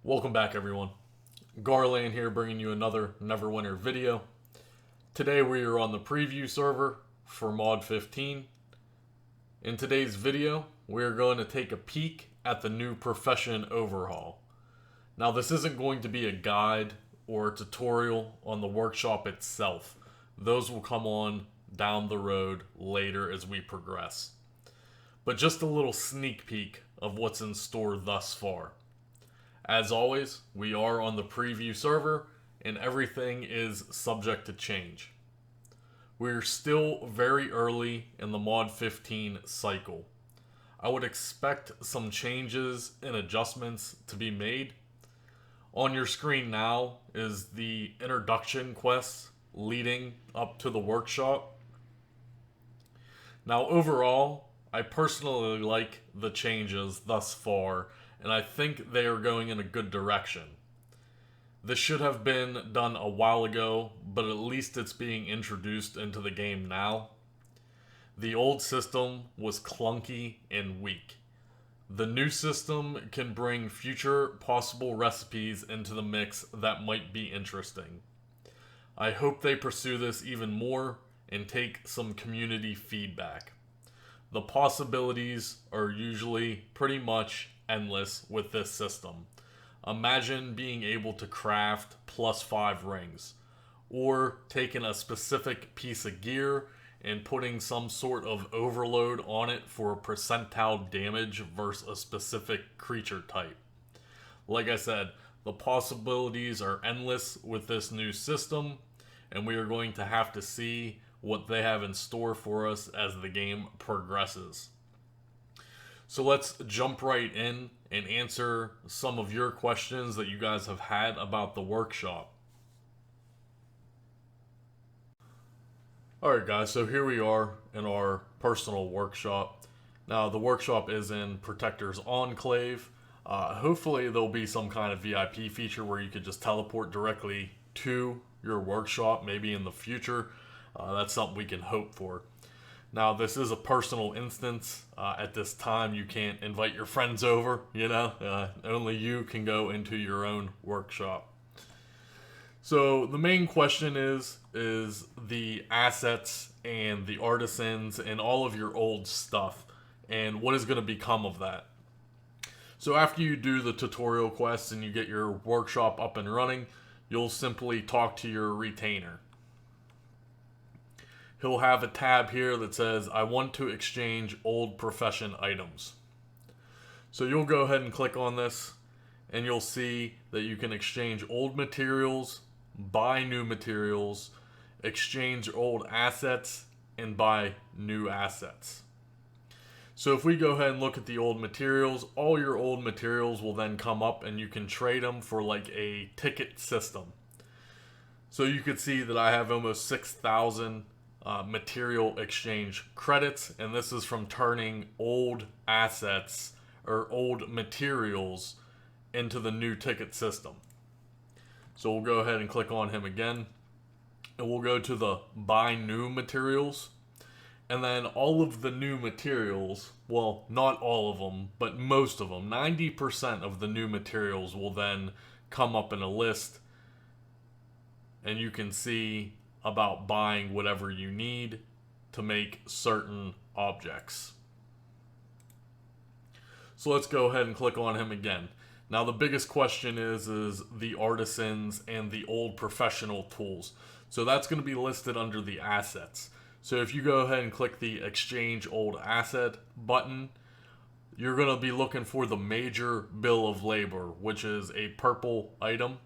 Welcome back, everyone. Garland here, bringing you another Neverwinter video. Today we are on the preview server for Mod 15. In today's video, we are going to take a peek at the new profession overhaul. Now, this isn't going to be a guide or a tutorial on the workshop itself. Those will come on down the road later as we progress. But just a little sneak peek of what's in store thus far. As always, we are on the preview server and everything is subject to change. We're still very early in the Mod 15 cycle. I would expect some changes and adjustments to be made. On your screen now is the introduction quest leading up to the workshop. Now overall, I personally like the changes thus far, and I think they are going in a good direction. This should have been done a while ago, but at least it's being introduced into the game now. The old system was clunky and weak. The new system can bring future possible recipes into the mix that might be interesting. I hope they pursue this even more and take some community feedback. The possibilities are usually pretty much endless with this system. Imagine being able to craft +5 rings, or taking a specific piece of gear and putting some sort of overload on it for a percentile damage versus a specific creature type. Like I said, the possibilities are endless with this new system, and we are going to have to see what they have in store for us as the game progresses. So let's jump right in and answer some of your questions that you guys have had about the workshop. Alright guys, so here we are in our personal workshop. Now the workshop is in Protector's Enclave. Hopefully there'll be some kind of VIP feature where you could just teleport directly to your workshop, maybe in the future. That's something we can hope for. Now, this is a personal instance. At this time, you can't invite your friends over, only you can go into your own workshop. So the main question is the assets and the artisans and all of your old stuff, and what is going to become of that. So after you do the tutorial quests and you get your workshop up and running, you'll simply talk to your retainer. He'll have a tab here that says, I want to exchange old profession items. So you'll go ahead and click on this, and you'll see that you can exchange old materials, buy new materials, exchange old assets, and buy new assets. So if we go ahead and look at the old materials, all your old materials will then come up and you can trade them for like a ticket system. So you could see that I have almost 6,000 material exchange credits, and this is from turning old assets or old materials into the new ticket system. So we'll go ahead and click on him again, and we'll go to the buy new materials, and then all of the new materials, well, not all of them, but most of them, 90% of the new materials will then come up in a list, and you can see about buying whatever you need to make certain objects. So let's go ahead and click on him again. Now the biggest question is the artisans and the old professional tools. So that's going to be listed under the assets. So if you go ahead and click the exchange old asset button, you're going to be looking for the major bill of labor, which is a purple item.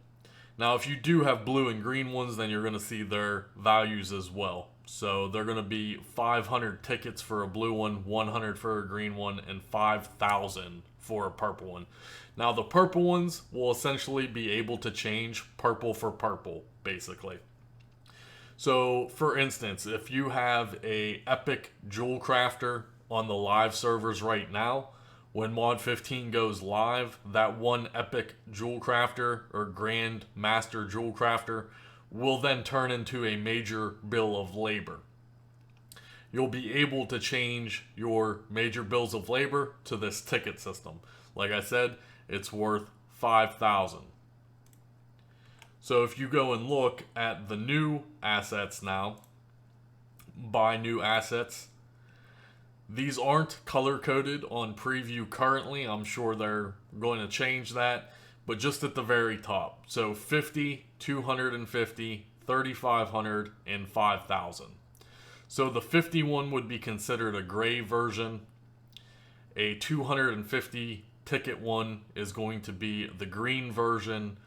Now, if you do have blue and green ones, then you're going to see their values as well. So they're going to be 500 tickets for a blue one, 100 for a green one, and 5,000 for a purple one. Now, the purple ones will essentially be able to change purple for purple, basically. So, for instance, if you have a epic jewel crafter on the live servers right now, when Mod 15 goes live, that one epic jewel crafter or grand master jewel crafter will then turn into a major bill of labor. You'll be able to change your major bills of labor to this ticket system. Like I said, it's worth 5,000. So if you go and look at the new assets now, buy new assets, these aren't color-coded on preview currently. I'm sure they're going to change that, but just at the very top. So 50, 250, 3,500, and 5,000. So the 51 would be considered a gray version. A 250 ticket one is going to be the green version.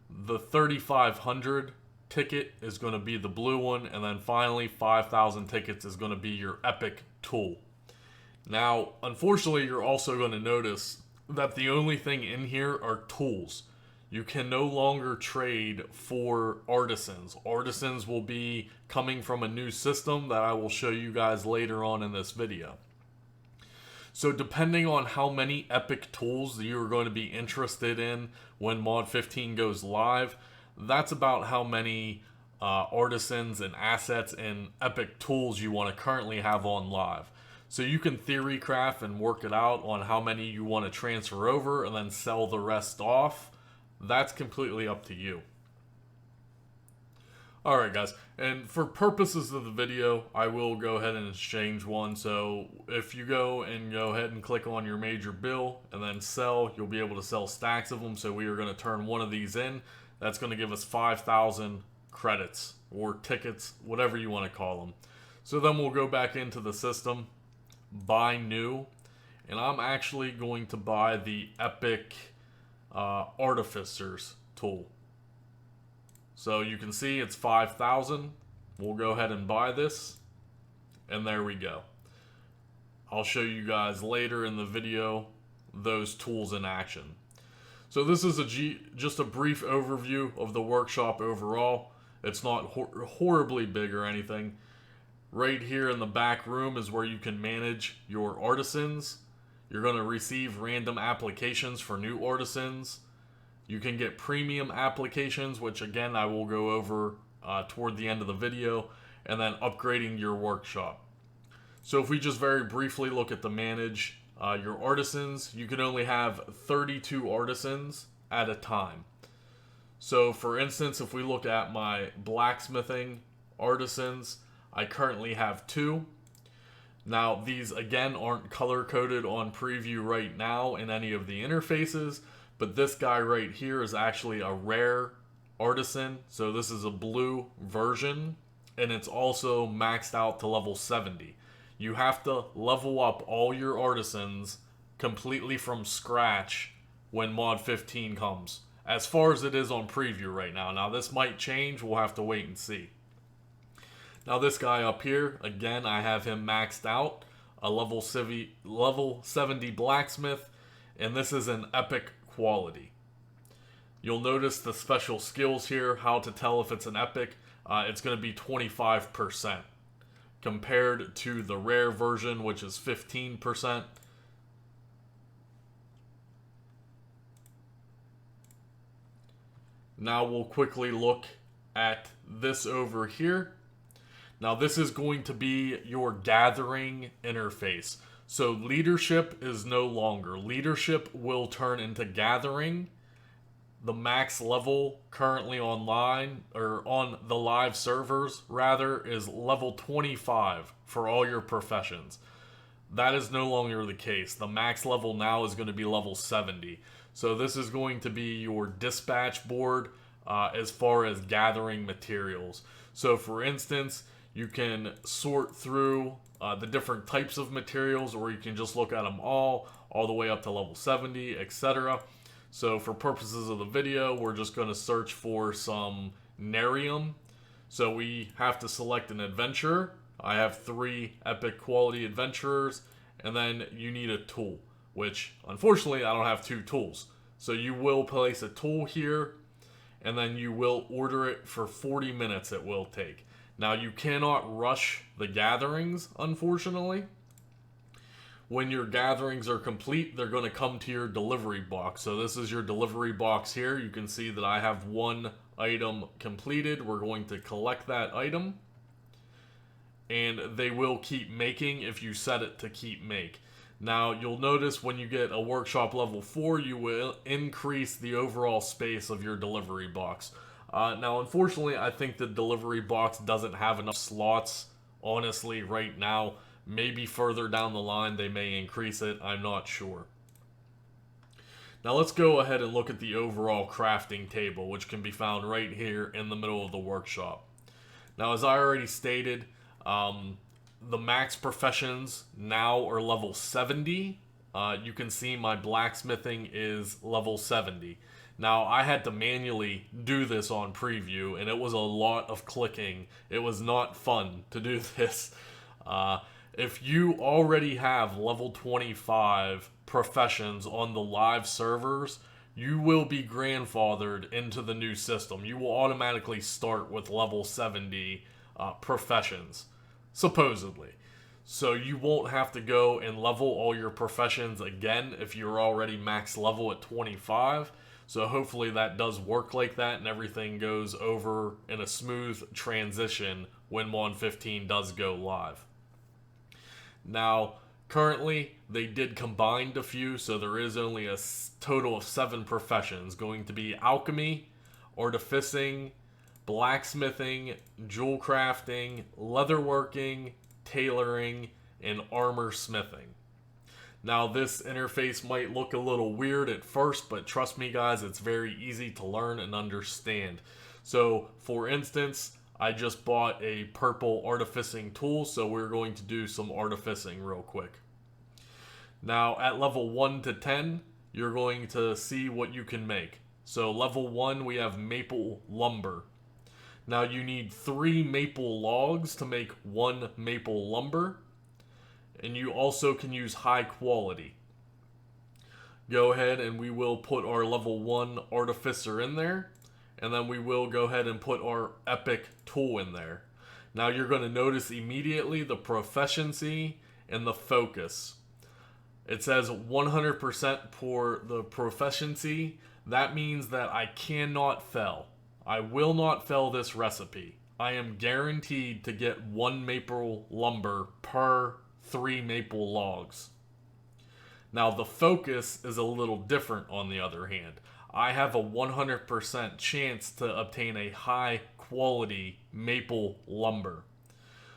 The 3,500 ticket is going to be the blue one. And then finally, 5,000 tickets is going to be your epic tool. Now, unfortunately, you're also going to notice that the only thing in here are tools. You can no longer trade for artisans. Artisans will be coming from a new system that I will show you guys later on in this video. So depending on how many epic tools that you're going to be interested in when Mod 15 goes live, that's about how many artisans and assets and epic tools you want to currently have on live. So you can theory craft and work it out on how many you want to transfer over and then sell the rest off. That's completely up to you. Alright guys, and for purposes of the video, I will go ahead and exchange one. So if you go ahead and click on your major bill and then sell, you'll be able to sell stacks of them. So we are going to turn one of these in. That's going to give us 5,000 credits or tickets, whatever you want to call them. So then we'll go back into the system, buy new, and I'm actually going to buy the epic artificers tool. So you can see it's 5,000. We'll go ahead and buy this, and there we go. I'll show you guys later in the video those tools in action. So this is just a brief overview of the workshop overall. It's not horribly big or anything. Right here in the back room is where you can manage your artisans. You're going to receive random applications for new artisans. You can get premium applications, which again I will go over toward the end of the video, and then upgrading your workshop. So if we just very briefly look at the manage your artisans, you can only have 32 artisans at a time. So for instance, if we look at my blacksmithing artisans, I currently have 2. Now these again aren't color coded on preview right now in any of the interfaces, but this guy right here is actually a rare artisan. So this is a blue version, and it's also maxed out to level 70. You have to level up all your artisans completely from scratch when Mod 15 comes, as far as it is on preview right now. Now this might change, we'll have to wait and see. Now this guy up here, again, I have him maxed out, a level 70 blacksmith, and this is an epic quality. You'll notice the special skills here, how to tell if it's an epic. It's going to be 25% compared to the rare version, which is 15%. Now we'll quickly look at this over here. Now this is going to be your gathering interface. So leadership is no longer. Leadership will turn into gathering. The max level currently online, or on the live servers rather, is level 25 for all your professions. That is no longer the case. The max level now is going to be level 70. So this is going to be your dispatch board as far as gathering materials. So for instance, you can sort through the different types of materials, or you can just look at them all the way up to level 70, etc. So for purposes of the video, we're just going to search for some Nerium. So we have to select an adventurer. I have 3 epic quality adventurers, and then you need a tool, which unfortunately I don't have 2 tools. So you will place a tool here, and then you will order it for 40 minutes it will take. Now you cannot rush the gatherings, unfortunately. When your gatherings are complete, they're going to come to your delivery box. So this is your delivery box here. You can see that I have 1 item completed. We're going to collect that item, and they will keep making if you set it to keep make. Now, you'll notice when you get a workshop level 4, you will increase the overall space of your delivery box. Now, unfortunately, I think the delivery box doesn't have enough slots, honestly, right now. Maybe further down the line they may increase it, I'm not sure. Now let's go ahead and look at the overall crafting table, which can be found right here in the middle of the workshop. Now, as I already stated, the max professions now are level 70. You can see my blacksmithing is level 70. Now, I had to manually do this on preview, and it was a lot of clicking. It was not fun to do this. If you already have level 25 professions on the live servers, you will be grandfathered into the new system. You will automatically start with level 70 professions, supposedly. So you won't have to go and level all your professions again if you're already max level at 25. So hopefully that does work like that and everything goes over in a smooth transition when 1.15 does go live. Now, currently, they did combine a few, so there is only a total of 7 professions, going to be alchemy, artificing, blacksmithing, jewel crafting, leatherworking, tailoring, and armor smithing. Now, this interface might look a little weird at first, but trust me guys, it's very easy to learn and understand. So, for instance, I just bought a purple artificing tool, so we're going to do some artificing real quick. Now, at level 1 to 10, you're going to see what you can make. So, level 1, we have maple lumber. Now, you need 3 maple logs to make 1 maple lumber. And you also can use high quality. Go ahead and we will put our level 1 artificer in there. And then we will go ahead and put our epic tool in there. Now you're going to notice immediately the proficiency and the focus. It says 100% for the proficiency. That means that I cannot fail. I will not fail this recipe. I am guaranteed to get 1 maple lumber per 3 maple logs. Now the focus is a little different on the other hand. I have a 100% chance to obtain a high quality maple lumber.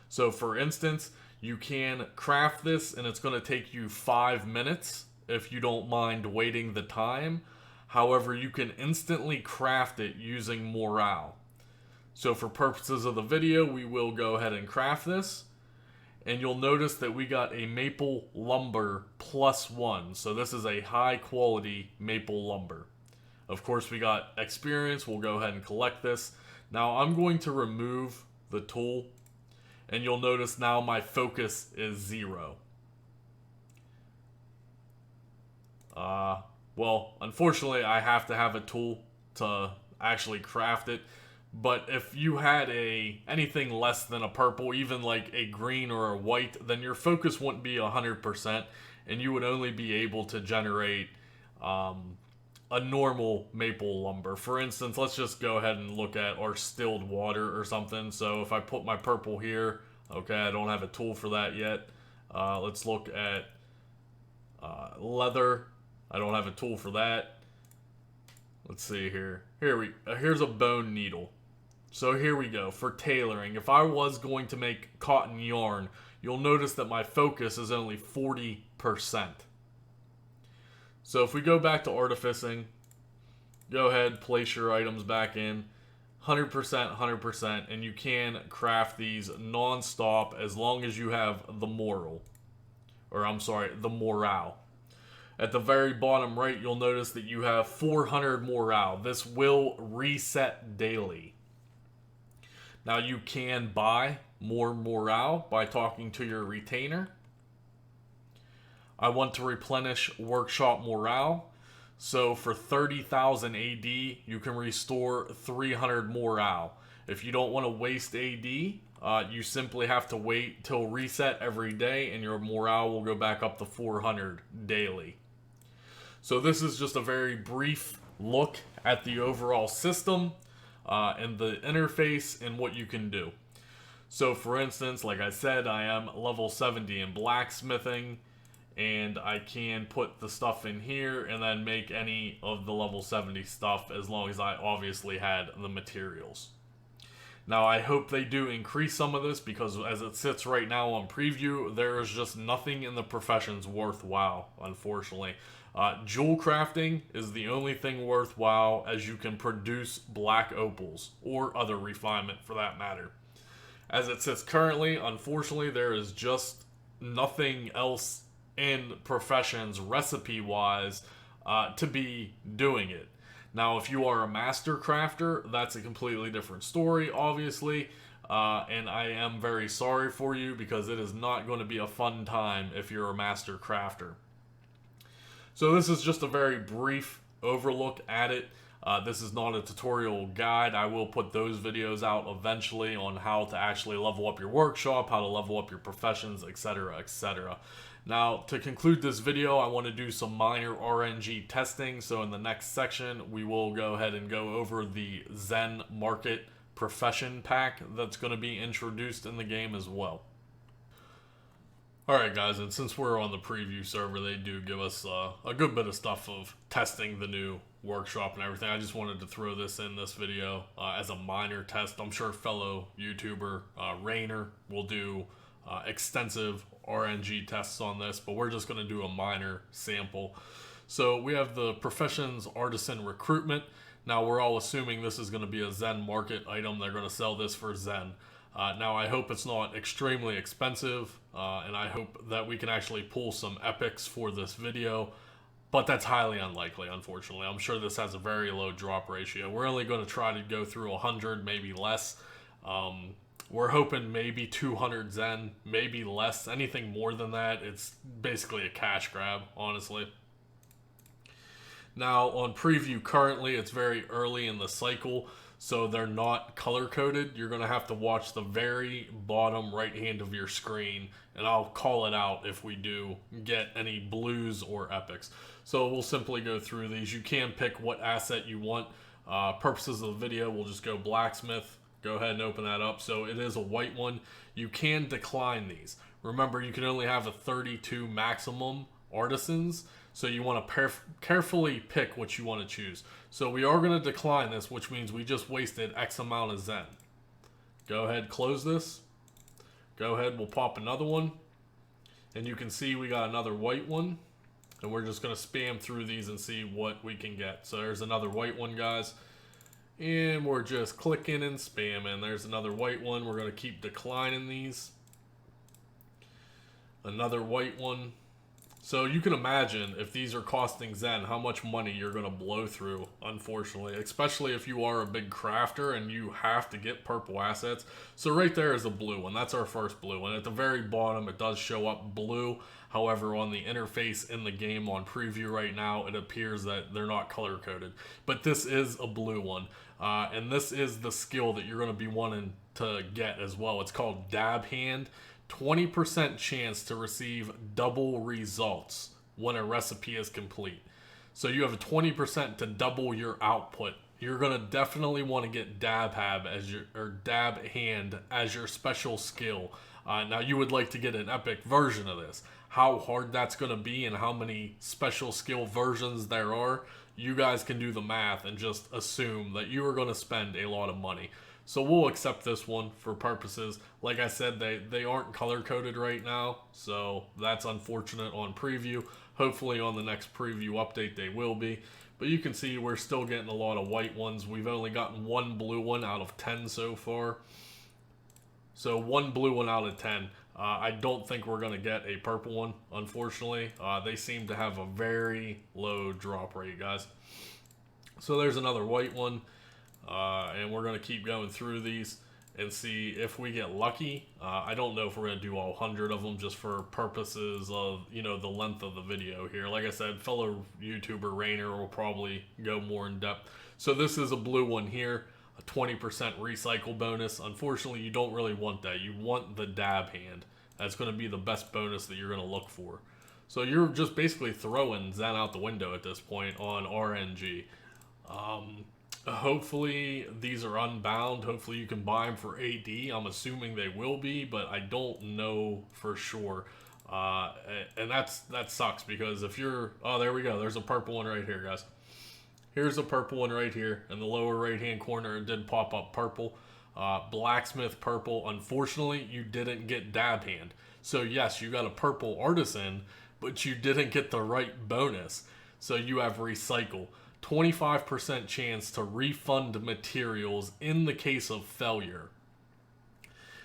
So for instance, you can craft this and it's going to take you 5 minutes if you don't mind waiting the time. However, you can instantly craft it using morale. So for purposes of the video, we will go ahead and craft this. And you'll notice that we got a maple lumber +1. So this is a high quality maple lumber. Of course, we got experience. We'll go ahead and collect this. Now, I'm going to remove the tool. And you'll notice now my focus is 0. Well, unfortunately, I have to have a tool to actually craft it. But if you had anything less than a purple, even like a green or a white, then your focus wouldn't be 100%. And you would only be able to generate a normal maple lumber. For instance, let's just go ahead and look at our distilled water or something. So if I put my purple here, okay, I don't have a tool for that yet. Let's look at leather. I don't have a tool for that. Let's see here. Here's a bone needle. So here we go. For tailoring, if I was going to make cotton yarn, you'll notice that my focus is only 40%. So if we go back to artificing, go ahead, place your items back in, 100%, 100%, and you can craft these non-stop as long as you have the morale. At the very bottom right, you'll notice that you have 400 morale. This will reset daily. Now you can buy more morale by talking to your retainer. I want to replenish workshop morale. So for 30,000 AD, you can restore 300 morale. If you don't want to waste AD, you simply have to wait till reset every day and your morale will go back up to 400 daily. So this is just a very brief look at the overall system and the interface and what you can do. So for instance, like I said, I am level 70 in blacksmithing. and I can put the stuff in here and then make any of the level 70 stuff as long as I obviously had the materials. Now, I hope they do increase some of this, because as it sits right now on preview, there is just nothing in the professions worthwhile, unfortunately. Jewel crafting is the only thing worthwhile, as you can produce black opals, or other refinement for that matter. As it sits currently, unfortunately, there is just nothing else in professions recipe-wise to be doing it. Now, if you are a master crafter, that's a completely different story, obviously, and I am very sorry for you, because it is not going to be a fun time if you're a master crafter. So this is just a very brief overlook at it. This is not a tutorial guide. I will put those videos out eventually on how to actually level up your workshop, how to level up your professions, etc., etc. Now, to conclude this video, I want to do some minor RNG testing. So in the next section, we will go ahead and go over the Zen Market Profession Pack that's going to be introduced in the game as well. Alright guys, and since we're on the preview server, they do give us a good bit of stuff of testing the new workshop and everything. I just wanted to throw this in this video as a minor test. I'm sure fellow YouTuber Rainer will do extensive RNG tests on this, but we're just going to do a minor sample. So we have the Professions Artisan Recruitment. Now we're all assuming this is going to be a Zen Market item. They're going to sell this for Zen. Now I hope it's not extremely expensive, and I hope that we can actually pull some epics for this video, but that's highly unlikely, unfortunately. I'm sure this has a very low drop ratio. We're only going to try to go through 100, maybe less. We're hoping maybe 200 Zen, maybe less. Anything more than that, it's basically a cash grab, honestly. Now, on preview currently, it's very early in the cycle, so they're not color-coded. You're going to have to watch the very bottom right hand of your screen, and I'll call it out if we do get any blues or epics. So we'll simply go through these. You can pick what asset you want. Purposes of the video, we'll just go blacksmith. Go ahead and open that up. So it is a white one. You can decline these. Remember, you can only have a 32 maximum artisans, so you want to carefully pick what you want to choose. So we are going to decline this, which means we just wasted X amount of Zen. Go ahead, close this. Go ahead, we'll pop another one. And you can see we got another white one. And we're just going to spam through these and see what we can get. So there's another white one, guys. And we're just clicking and spamming. There's another white one. We're going to keep declining these. Another white one. So you can imagine, if these are costing Zen, how much money you're going to blow through, unfortunately. Especially if you are a big crafter and you have to get purple assets. So right there is a blue one. That's our first blue one. At the very bottom, it does show up blue. However, on the interface in the game on preview right now, it appears that they're not color-coded. But this is a blue one. And this is the skill that you're going to be wanting to get as well. It's called Dab Hand. 20% chance to receive double results when a recipe is complete. So you have a 20% to double your output. You're going to definitely want to get Dab Hand as your special skill. Now you would like to get an epic version of this. How hard that's going to be and how many special skill versions there are, you guys can do the math and just assume that you are going to spend a lot of money. So we'll accept this one for purposes. Like I said, they aren't color-coded right now, so that's unfortunate on preview. Hopefully on the next preview update they will be. But you can see we're still getting a lot of white ones. We've only gotten one blue one out of 10 so far. So one blue one out of 10. I don't think we're going to get a purple one, unfortunately. They seem to have a very low drop rate, guys. So there's another white one. And we're going to keep going through these and see if we get lucky. I don't know if we're going to do all 100 of them just for purposes of, you know, the length of the video here. Like I said, fellow YouTuber Rainer will probably go more in depth. So this is a blue one here, a 20% recycle bonus. Unfortunately, you don't really want that. You want the Dab Hand. That's going to be the best bonus that you're going to look for. So you're just basically throwing Zen out the window at this point on RNG. Hopefully these are unbound. Hopefully you can buy them for AD. I'm assuming they will be, but I don't know for sure. And that sucks because if you're, oh, there we go. There's a purple one right here, guys. Here's a purple one right here in the lower right-hand corner. It did pop up purple. Blacksmith purple. Unfortunately, you didn't get dab hand. So yes, you got a purple artisan, but you didn't get the right bonus. So you have recycle. 25% chance to refund materials in the case of failure.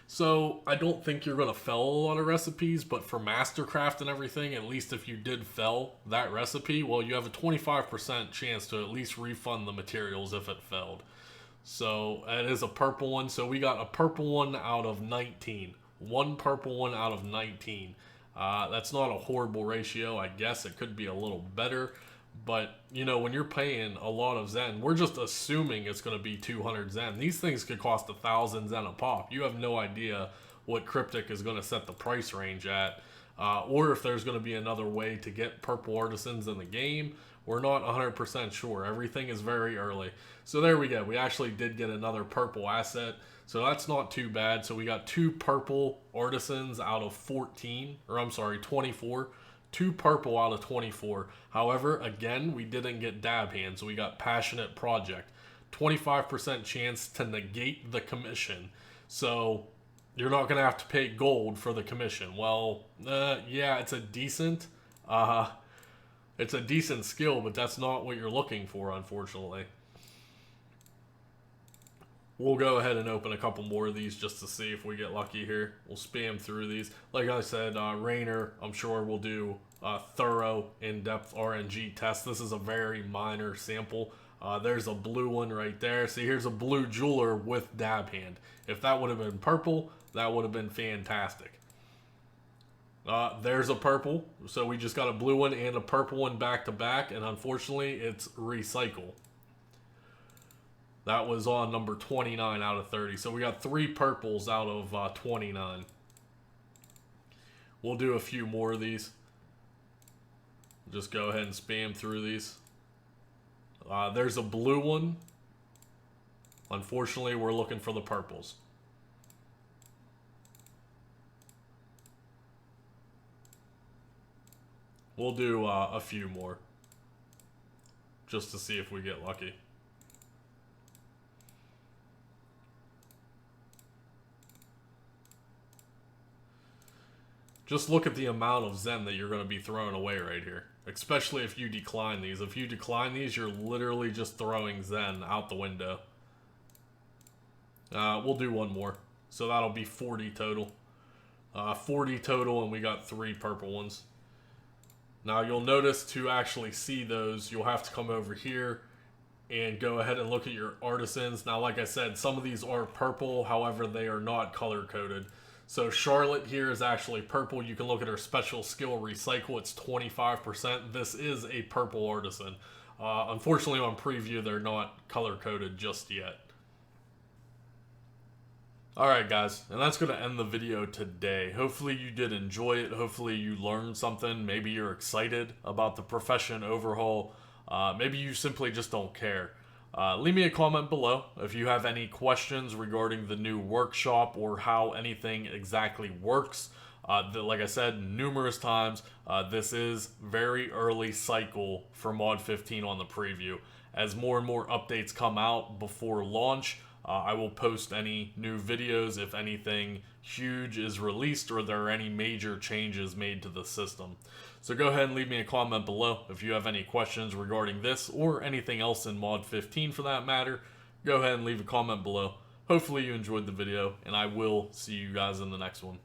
So I don't think you're going to fail a lot of recipes, but for Mastercraft and everything, at least if you did fail that recipe, well, you have a 25% chance to at least refund the materials if it failed. So it is a purple one. So we got a purple one out of 19. One purple one out of 19. That's not a horrible ratio. I guess it could be a little better. But, you know, when you're paying a lot of Zen, we're just assuming it's going to be 200 Zen. These things could cost 1,000 Zen a pop. You have no idea what Cryptic is going to set the price range at. Or if there's going to be another way to get purple artisans in the game. We're not 100% sure. Everything is very early. So there we go. We actually did get another purple asset. So that's not too bad. So we got 2 purple artisans out of 14. Or I'm sorry, 24. 2 purple out of 24. However, again, we didn't get dab hand, so we got passionate project. 25% chance to negate the commission. So you're not going to have to pay gold for the commission. Well, yeah, it's a decent skill, but that's not what you're looking for, unfortunately. We'll go ahead and open a couple more of these just to see if we get lucky here. We'll spam through these. Like I said, Rainer, I'm sure we'll do a thorough, in-depth RNG test. This is a very minor sample. There's a blue one right there. See, here's a blue jeweler with dab hand. If that would have been purple, that would have been fantastic. There's a purple. So we just got a blue one and a purple one back to back, and unfortunately, it's recycle. That was on number 29 out of 30. So we got 3 purples out of 29. We'll do a few more of these. Just go ahead and spam through these. There's a blue one. Unfortunately, we're looking for the purples. We'll do a few more. Just to see if we get lucky. Just look at the amount of Zen that you're going to be throwing away right here. Especially if you decline these. If you decline these, you're literally just throwing Zen out the window. We'll do one more. So that'll be 40 total. 40 total, and we got 3 purple ones. Now you'll notice to actually see those, you'll have to come over here and go ahead and look at your artisans. Now, like I said, some of these are purple. However, they are not color-coded. So Charlotte here is actually purple. You can look at her special skill recycle. It's 25%. This is a purple artisan. Unfortunately, on preview, they're not color-coded just yet. Alright guys, and that's going to end the video today. Hopefully you did enjoy it. Hopefully you learned something. Maybe you're excited about the profession overhaul. Maybe you simply just don't care. Leave me a comment below if you have any questions regarding the new workshop or how anything exactly works. Like I said numerous times, this is very early cycle for Mod 15 on the preview. As more and more updates come out before launch, I will post any new videos if anything huge is released or there are any major changes made to the system. So go ahead and leave me a comment below if you have any questions regarding this or anything else in Mod 15 for that matter. Go ahead and leave a comment below. Hopefully you enjoyed the video, and I will see you guys in the next one.